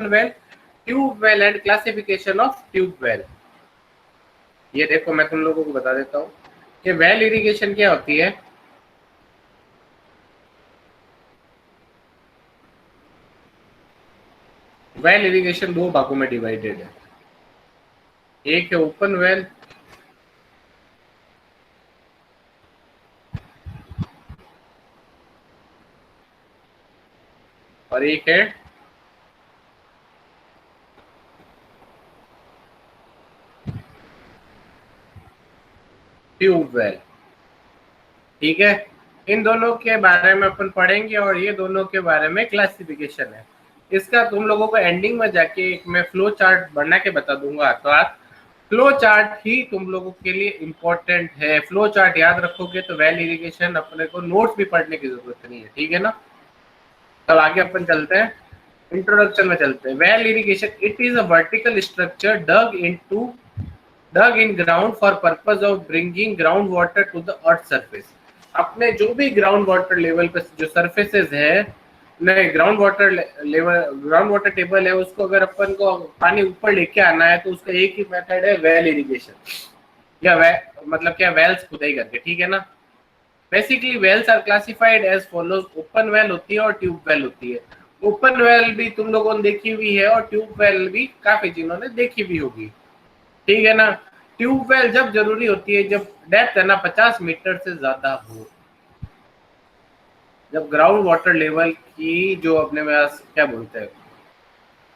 Well, tube well and classification of tube well. ये देखो मैं तुम लोगों को बता देता हूँ कि वेल इरिगेशन क्या होती है। वेल इरिगेशन दो भागों में डिवाइडेड है, एक है ओपन वेल और एक है ट्यूब वेल। ठीक है, इन दोनों के बारे में अपन पढ़ेंगे और ये दोनों के बारे में क्लासिफिकेशन है। इसका तुम लोगों को एंडिंग में जाके एक मैं फ्लो चार्ट बना के बता दूंगा, तो आज फ्लो चार्ट ही तुम लोगों के लिए इम्पोर्टेंट है। फ्लो चार्ट याद रखोगे तो वेल इरिगेशन अपने को नोट्स भी पढ़ने की जरूरत नहीं है। ठीक है ना, तब आगे अपन चलते हैं, इंट्रोडक्शन में चलते हैं। Well irrigation it is a vertical structure dug in ground for purpose of bringing ground water to the earth surface। अपने जो भी ग्राउंड वाटर लेवल पे जो सरफेसेस है, नहीं ग्राउंड वाटर टेबल है, उसको अगर अपन को पानी ऊपर लेके आना है तो उसका एक ही मेथड है वेल इरिगेशन, या मतलब क्या वेल्स खुदाई करके। ठीक है ना। Basically wells are classified as follows, open well होती है और ट्यूब वेल होती है। ओपन वेल भी तुम लोगों ने देखी हुई है और ट्यूब वेल भी काफी जिन्होंने देखी भी होगी। ठीक है ना। ट्यूब वेल जब जरूरी होती है जब डेप्थ है ना 50 मीटर से ज्यादा हो, जब ग्राउंड वाटर लेवल की जो अपने पास क्या बोलते हैं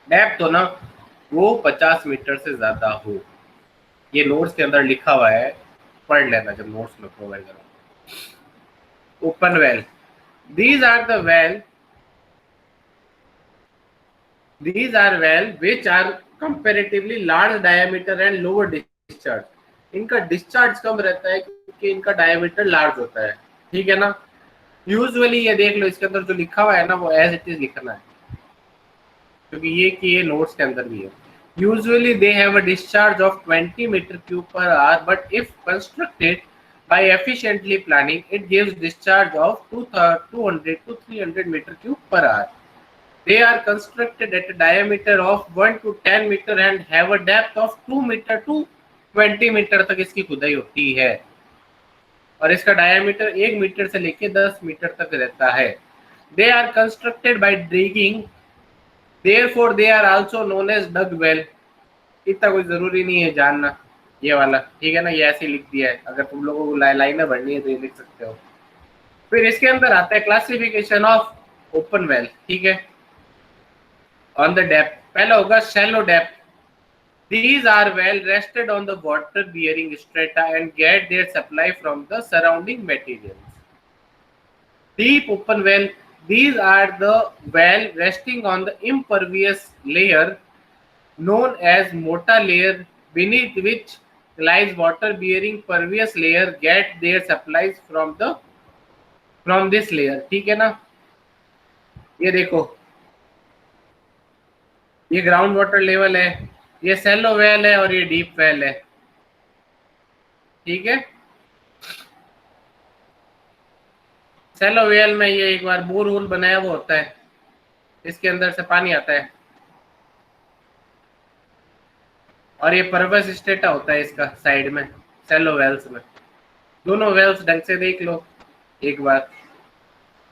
डेप्थ हो ना, वो 50 मीटर से ज्यादा हो। ये नोट्स के अंदर लिखा हुआ है, पढ़ लेना जब नोट्स में प्रोवाइड करो। Open well, these are the well these are well which are comparatively large diameter and lower discharge। इनका डिस्चार्ज कम रहता है क्योंकि इनका डायमीटर लार्ज होता है। ठीक है ना। यूजुअली ये देख लो, इसके अंदर जो लिखा हुआ है ना वो एज इट इज लिखना है, क्योंकि ये नोट्स के अंदर भी है। Usually they have a discharge of 20 metre cube per hour, but if constructed by efficiently planning it gives discharge of 200 to 300 meter cube per hour। They are constructed at a diameter of 1 to 10 meter and have a depth of 2 meter to 20 meter तक इसकी खुदाई होती है, और इसका diameter 1 metre से लेके 10 metre तक रहता है। They are constructed by digging, therefore they are also known as dug well। इतना कोई जरूरी नहीं है जानना ये वाला। ठीक है ना, ये ऐसे लिख दिया है, अगर तुम लोगों को लाइनें भरनी है तो ये लिख सकते हो। फिर इसके अंदर आता है क्लासिफिकेशन ऑफ ओपन वेल। ठीक है, ऑन द डेप्थ पहला होगा shallow depth. These are well rested on the water bearing strata and get their supply from the surrounding materials। Deep open well, these are the well resting on the impervious layer known as mota layer, beneath which lies water bearing pervious layer get their supplies from this layer। ठीक है ना। ये देखो, ये ground water level है, ये सेलो well है और ये डीप वेल है। ठीक है, सेलो वेल में ये एक बार बोर होल बनाया हुआ होता है, इसके अंदर से पानी आता है, और ये परवस स्टेटा होता है इसका साइड में सेलो वेल्स में। दोनों वेल्स ढंग से देख लो एक बार।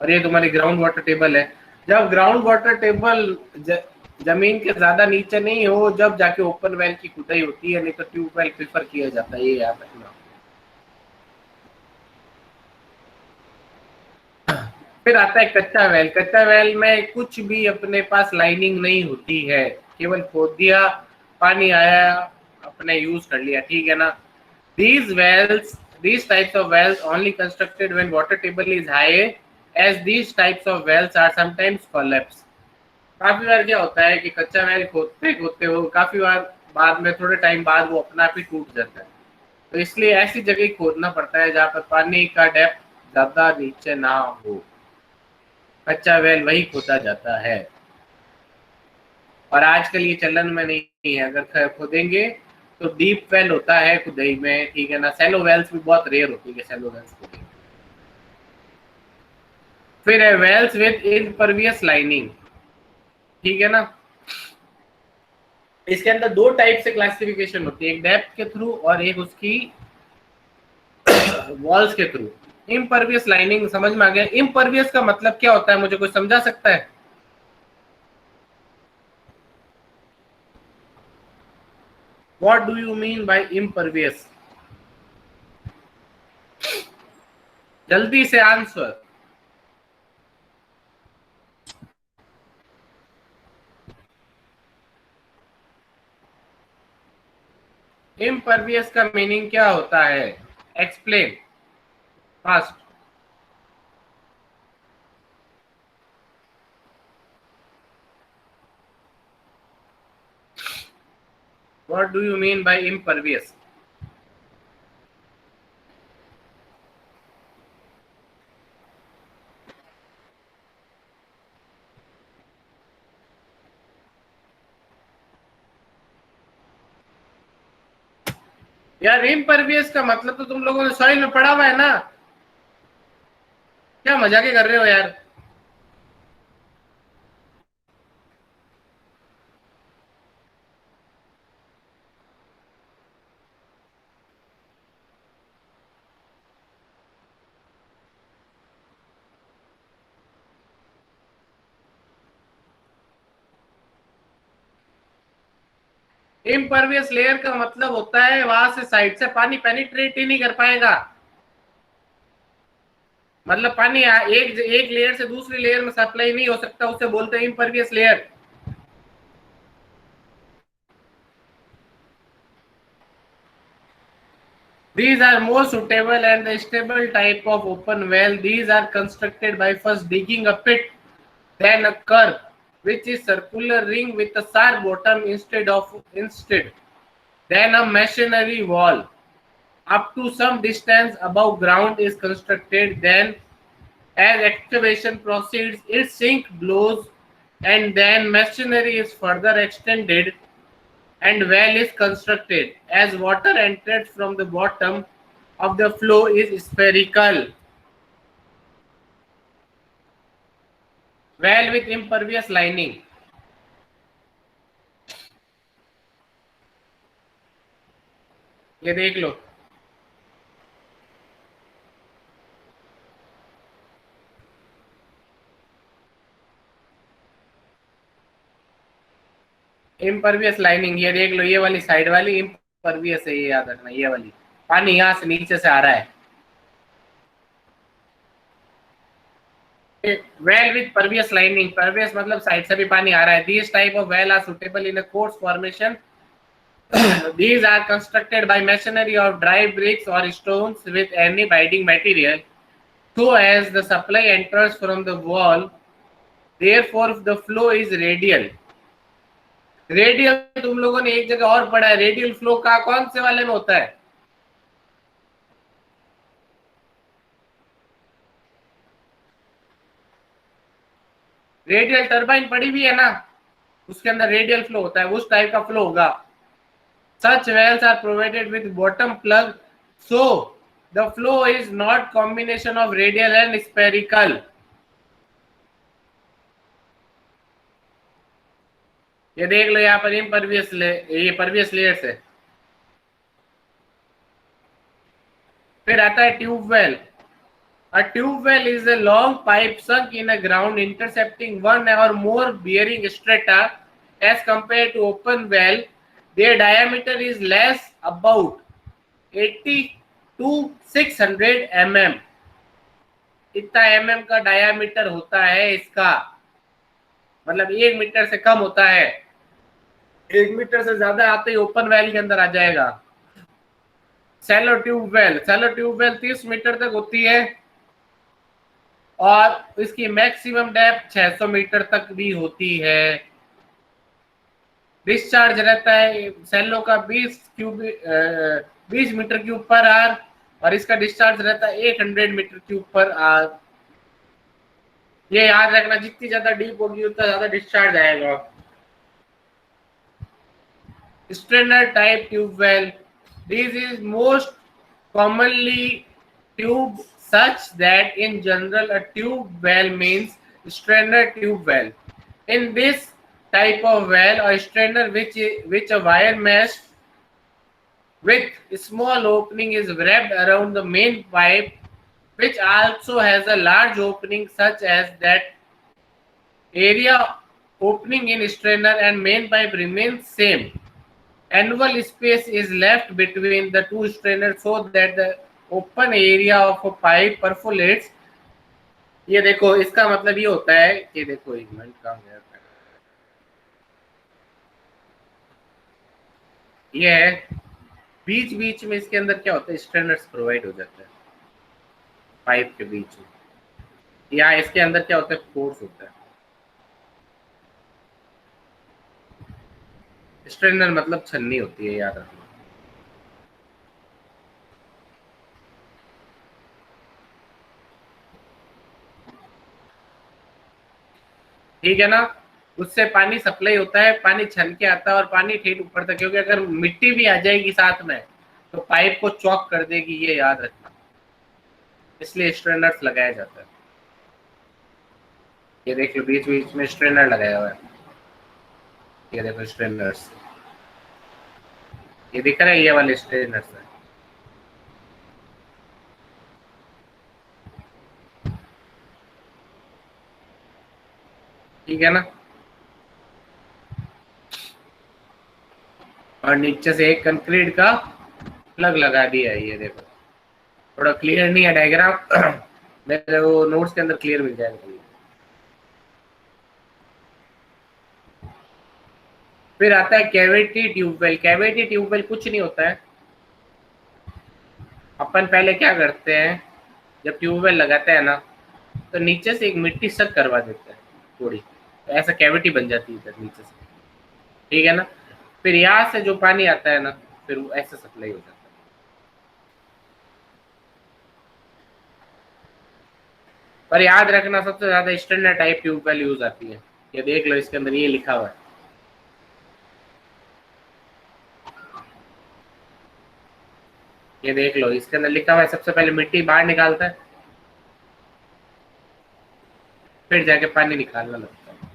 और ये तुम्हारी ग्राउंड वाटर टेबल है। जब ग्राउंड वाटर टेबल जमीन के ज्यादा नीचे नहीं हो, जब जाके ओपन वेल की खुदाई होती है, नहीं तो ट्यूब वेल प्रेफर किया जाता है, ये याद रखना। फिर आता है कच्चा वेल। कच्चा वेल में कुछ भी अपने पास लाइनिंग नहीं होती है, केवल खोद दिया, पानी आया, अपने यूज कर लिया। ठीक है ना। these types of wells only constructed when water table is high, as these types of wells are sometimes collapse। काफी बार क्या होता है कि कच्चा वेल खोदते खोदते वो काफी बार बाद में थोड़े टाइम बाद वो अपना आप ही टूट जाता है, तो इसलिए ऐसी जगह खोदना पड़ता है जहाँ पर पानी का डेप्थ ज्यादा नीचे ना हो। कच्चा वेल वही खोदा जाता है, और आजकल ये चलन में नहीं है। अगर खोदेंगे तो डीप वेल होता है खुदाई में। ठीक है ना। सेलो वेल्स भी बहुत रेयर होती है, सेलो वेल्स खोदेंगे। फिर है वेल्स विद इम्परवियस लाइनिंग। ठीक है ना। इसके अंदर दो टाइप से क्लासिफिकेशन होती है, एक डेप्थ के थ्रू और एक उसकी वॉल्स के थ्रू। इम्परवियस लाइनिंग समझ में आ गया? इम्परवियस का मतलब क्या होता है, मुझे कोई समझा सकता है? What do you mean by impervious? जल्दी से आंसर। इम्परवियस का मीनिंग क्या होता है? Explain fast. What do you mean by impervious? यार इम्परवियस का मतलब तो तुम लोगों ने सॉइल में पढ़ा हुआ है ना, क्या मजाक कर रहे हो यार? इम्परवियस लेयर का मतलब होता है वहां से साइड से पानी पेनिट्रेट ही नहीं कर पाएगा। मतलब पानी एक एक लेयर से दूसरी लेयर में सप्लाई नहीं हो सकता, उसे बोलते हैं impervious layer. These are more suitable and the stable type of open well. These are constructed by first digging a pit, then a curve, which is circular ring with a sharp bottom instead, then a masonry wall. Up to some distance above ground is constructed. Then, as excavation proceeds, its sink blows, and then masonry is further extended and well is constructed. As water enters from the bottom of the flow is spherical. Well with impervious lining. ये देख लो। Impervious lining ये देख लो, ये वाली side वाली impervious है, ये याद रखना, ये वाली पानी यहाँ से नीचे से आ रहा है। Well with pervious lining, pervious मतलब साइड से भी पानी आ रहा है। This type of well are suitable in a coarse formation. These are constructed by masonry of dry bricks or stones with any binding material. So as the supply enters from the wall, therefore the flow is radial. Radial तुम लोगों ने एक जगह और पढ़ा है, radial flow का कौन से वाले में होता है? रेडियल टरबाइन पड़ी भी है ना, उसके अंदर रेडियल फ्लो होता है, उस टाइप का फ्लो होगा। Such wells are provided with bottom plug, so the flow is not combination of radial and spherical. ये देख लो यहाँ पर इम्परवियस ये परवियस लेयर्स है। फिर आता है tubewell. A tube well is a long pipe sunk in a ground intercepting one or more bearing strata. As compared to open well, their diameter is less, about 80 to 600 mm. इतना mm का diameter होता है इसका, मतलब 1 metre से कम होता है। 1 metre से ज्यादा आते ही ओपन वेल के अंदर आ जाएगा। Shallow tubewell, shallow tubewell 30 metre तक होती है और इसकी मैक्सिमम डेप्थ 600 मीटर तक भी होती है। डिस्चार्ज रहता है सेलो का 20 मीटर क्यूब पर आवर और इसका डिस्चार्ज रहता है 100 मीटर क्यूब पर आवर। ये याद रखना, जितनी ज्यादा डीप होगी उतना ज्यादा डिस्चार्ज आएगा। Standard type tubewell, this is most commonly tube such that in general a tube well means standard tube well. In this type of valve or strainer which a wire mesh with small opening is wrapped around the main pipe, which also has a large opening such as that area opening in strainer and main pipe remains same. Annual space is left between the two strainers so that the open area of a pipe perforates. ये देखो, इसका मतलब ये होता है कि देखो एक मिनट कहाँ गया था। ये है बीच बीच में इसके अंदर क्या होता है, स्ट्रेनर्स प्रोवाइड हो जाता है पाइप के बीच में। या इसके अंदर क्या होता है, फोर्स होता है। स्ट्रेनर मतलब छन्नी होती है, याद रखना। ठीक है ना। उससे पानी सप्लाई होता है, पानी छन के आता है और पानी ठीक ऊपर तक, क्योंकि अगर मिट्टी भी आ जाएगी साथ में तो पाइप को चौक कर देगी, ये याद रखना। इसलिए स्ट्रेनर्स लगाया जाता है। ये देख लो बीच बीच में स्ट्रेनर लगाया हुआ है। ये देखो स्ट्रेनर्स, ये दिख रहा है, ये वाले स्ट्रेनर्स है। ठीक है ना। और नीचे से एक कंक्रीट का प्लग लगा दिया है। ये देखो थोड़ा क्लियर नहीं है डायग्राम मेरे वो नोट्स के अंदर क्लियर मिल जाएगा। फिर आता है कैविटी ट्यूबवेल। कैविटी ट्यूबवेल कुछ नहीं होता है। अपन पहले क्या करते हैं, जब ट्यूबवेल लगाते हैं ना तो नीचे से एक मिट्टी सक करवा देते हैं थोड़ी, तो ऐसा कैविटी बन जाती है इधर नीचे से। ठीक है ना। फिर यहाँ से जो पानी आता है ना, फिर वो ऐसे सप्लाई हो जाता है। पर याद रखना सबसे ज्यादा स्टैंडर्ड टाइप ट्यूबवेल यूज आती है। ये देख लो इसके अंदर ये लिखा हुआ है। ये देख लो इसके अंदर लिखा हुआ है, सबसे पहले मिट्टी बाहर निकालता है, फिर जाके पानी निकालना लगता है।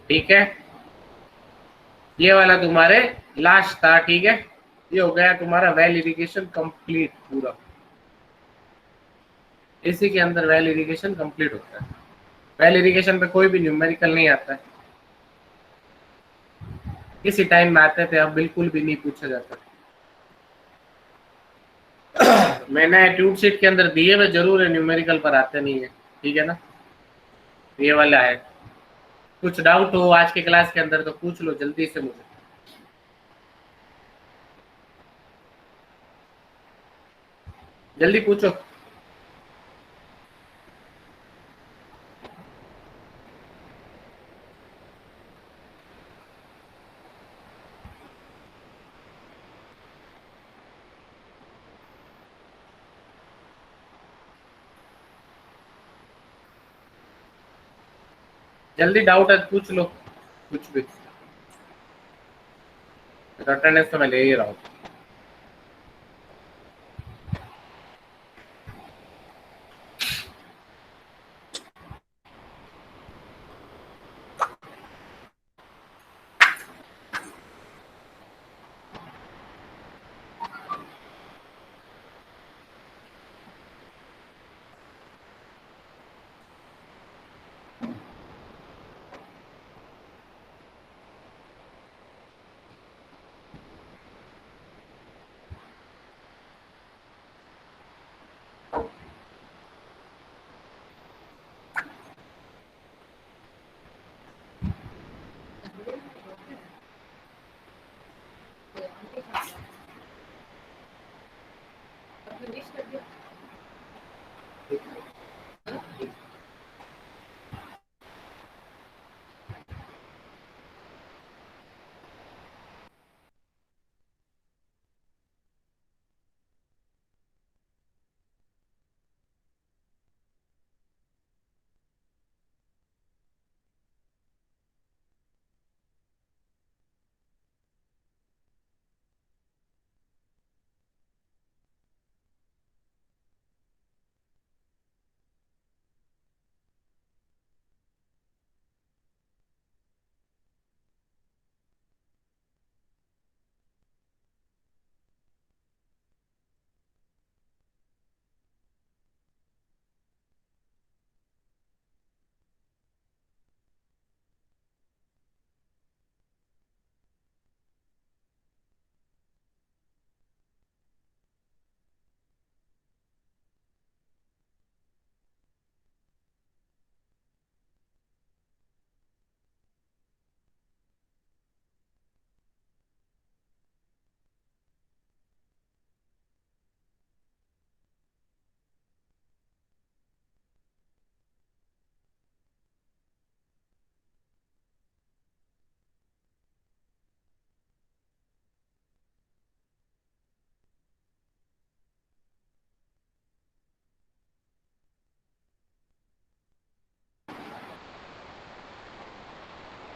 ठीक है। ये वाला तुम्हारे लास्ट था। ठीक है। ये हो गया तुम्हारा वेल इरिगेशन कंप्लीट पूरा। इसी के अंदर वेल इरिगेशन कंप्लीट होता है। वेल इरिगेशन पे कोई भी न्यूमेरिकल नहीं आता है। किसी टाइम में आते थे, अब बिल्कुल भी नहीं पूछा जाता। मैंने ट्यूब शीट के अंदर दिए हुए जरूर है, न्यूमेरिकल पर आते नहीं है। ठीक है ना। ये वाला है। कुछ डाउट हो आज के क्लास के अंदर तो पूछ लो जल्दी से मुझे, जल्दी पूछो। जल्दी डाउट है पूछ लो कुछ भी। अटेंडेंस तो मैं ले ही रहा हूँ।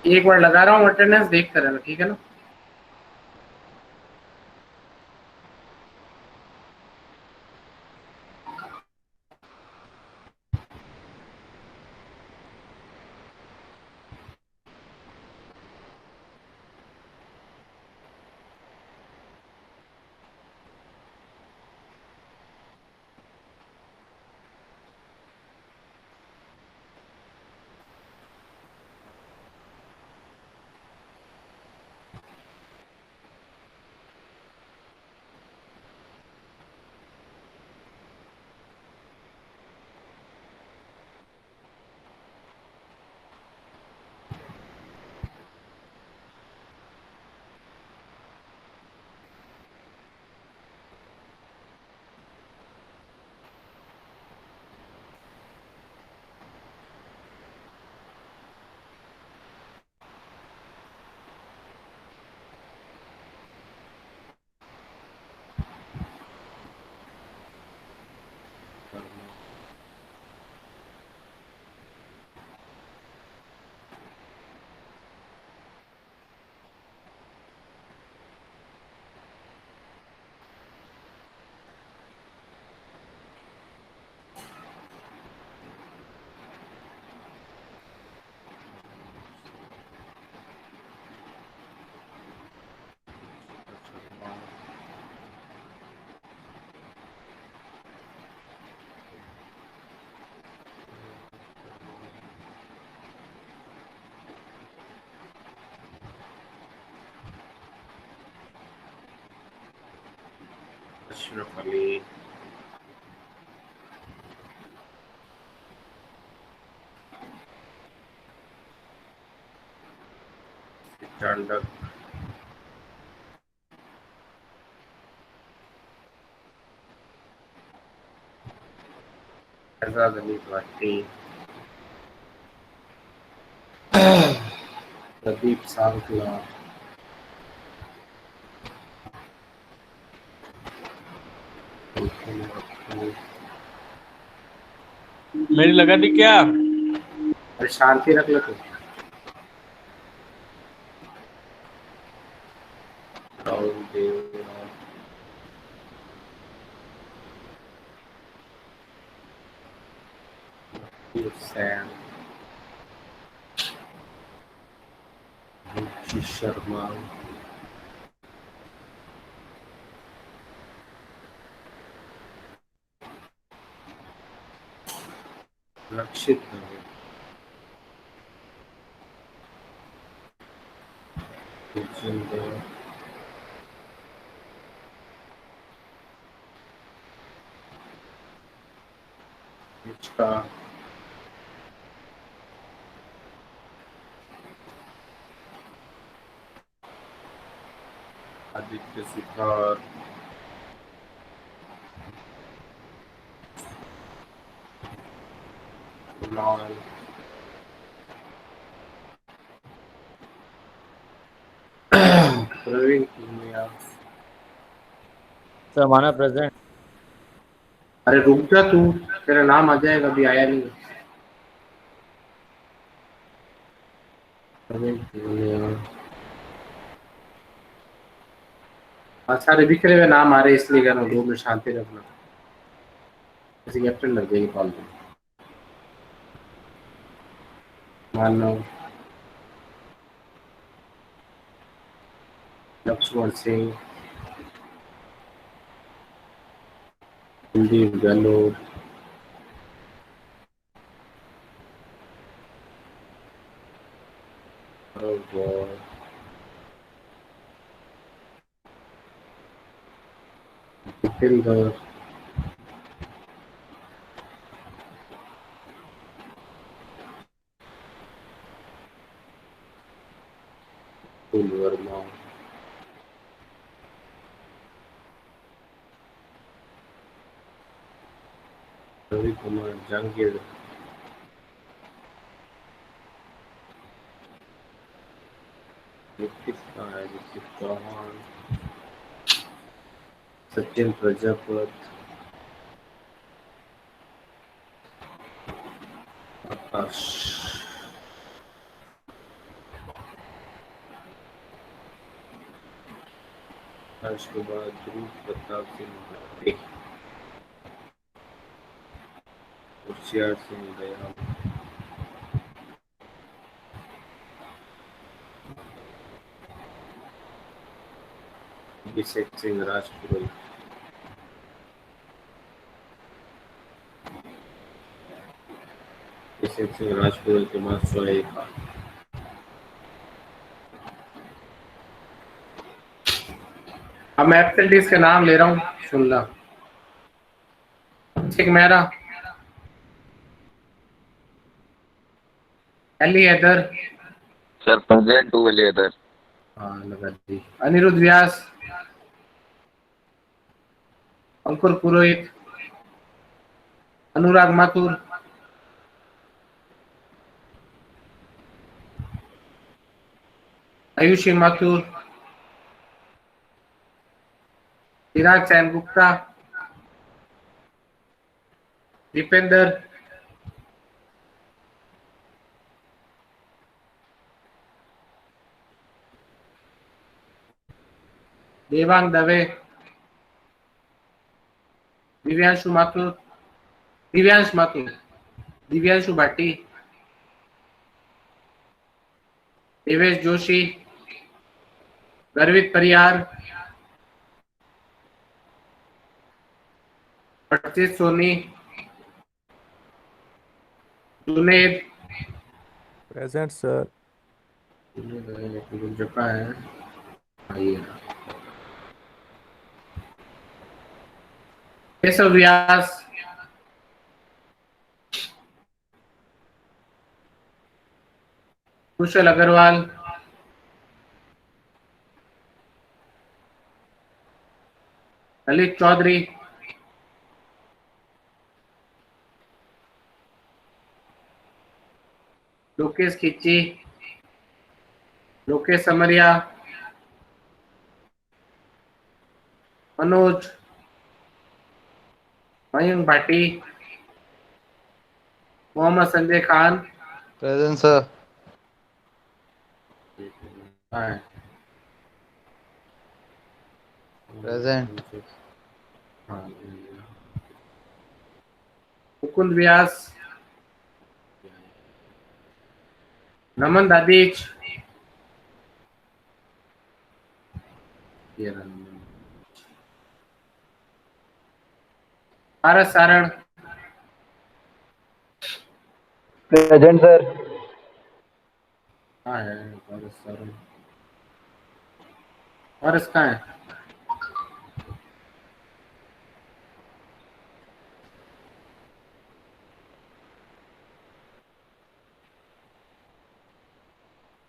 एक बार लगा रहा हूँ अटेंडेंस, देखते रहना, ठीक है ना। अशरफ अली, चांडक, एजाज अली भट्टी, प्रदीप सांकला, मेरी लगा दी क्या? अरे शांति रख लो तो। राहुल देव, हुसैन, रुचि शर्मा, रक्षित दवे, जितेंद्र, निष्ठा, आदित्य सुधार, कुणाल, प्रवीण पुनिया। सर माना प्रेजेंट। अरे रुक जा तू, तेरा नाम आ जाएगा, अभी आया नहीं। प्रवीण पुनिया। हाँ, सारे बिखरे हुए नाम आ रहे हैं, इसलिए कह रहा हूँ 2 मिनट शांति रखना। किसी कैप्टन लग जाएगी कॉल पे। मानव, लक्ष्मण सिंह, कुलदीप गहलोत, गौर, जितेंद्र, कुल वर्मा, रवि कुमार, जहांगीर, ऋतिक का है, ऋतिक चौहान, सचिन प्रजापत, आकाश, उसके बाद ध्रुव प्रताप सिंह भट्टी, होशियार सिंह दयाल, अभिषेक सिंह राजपुरोहित, अभिषेक सिंह राजपुरोहित के बाद सोहेल खान। अब मैं एब्सेंटीज के नाम ले रहा हूँ, सुन ला। ठीक मेहरा, अली हैदर, सर प्रेजेंट टू इधर। हाँ लगा दी। अनिरुद्ध व्यास, अंकुर पुरोहित, अनुराग माथुर, आयुषी माथुर, चिराग चैन गुप्ता, दीपेंद्र, देवांग दवे, दिव्यांशु माथुर, दिव्यांश माथुर, दिव्यांशु भाटी, देवेश जोशी, गर्वित परिहार, अर्चित सोनी, जुनेद, प्रेजेंट सर। जपा है, आइए। केशव व्यास, कुशल Agarwal, Lalit Chaudhary, Lokesh Khichi, Lokesh Samaria, Manoj, Mayank Bhati, Mohammad Sanjay Khan, present sir. Present. Mukund Vyas, Naman Dadhich, Paras Saran, present sir. कहाँ है पारस सारण? पारस कहाँ है?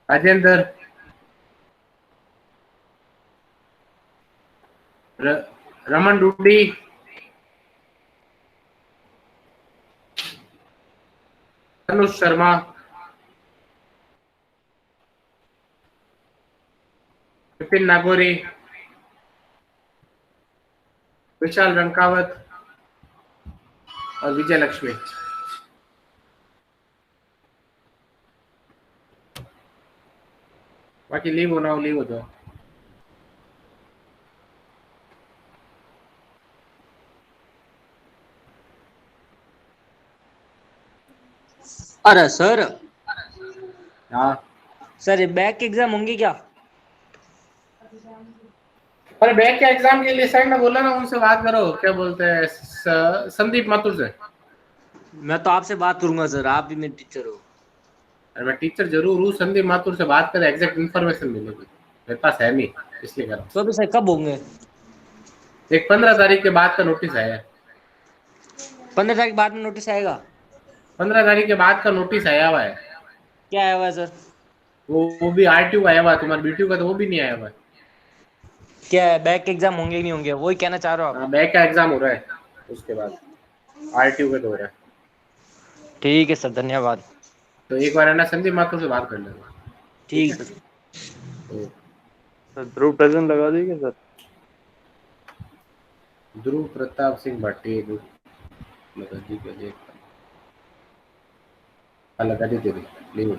राजेंद्र, रमन डूडी, अनुज शर्मा, विपिन नागोरी, विशाल रंकावत और विजय लक्ष्मी। बाकी लीव होना, लीव हो जाओ। अरे सर, हाँ सर ये बैक एग्जाम होंगी क्या? अरे बैक के एग्जाम के लिए सर ने बोला ना, उनसे बात करो। क्या बोलते हैं, संदीप माथुर से। मैं तो आपसे बात करूंगा सर, आप भी मेरे टीचर हो। अरे मैं टीचर जरूर हूँ, संदीप माथुर से बात करें, एग्जैक्ट इन्फॉर्मेशन मिलेगी। मेरे पास है नहीं, इसलिए कर रहा हूँ। तो अभी सर कब होंगे? एक 15 तारीख के बाद का नोटिस आया है। 15 तारीख बाद में नोटिस आएगा? 15 तारीख के बाद का नोटिस आया हुआ है। क्या आया हुआ है सर? वो भी आरटीयू का आया हुआ है, तुम्हारे बीटीयू का तो वो भी नहीं आया हुआ है। क्या है, बैक एग्जाम होंगे कि नहीं होंगे, वही कहना चाह रहे हो आप? हाँ, बैक का एग्जाम हो रहा है, उसके बाद आरटीयू का तो हो रहा है। ठीक है सर, धन्यवाद। तो एक बार है ना, संदीप माथुर से बात कर लेना। ठीक है सर। तो ध्रुव प्रेजेंट लगा दीजिए सर। ध्रुव प्रताप सिंह भट्टी, लगा दी तेरी, नहीं हो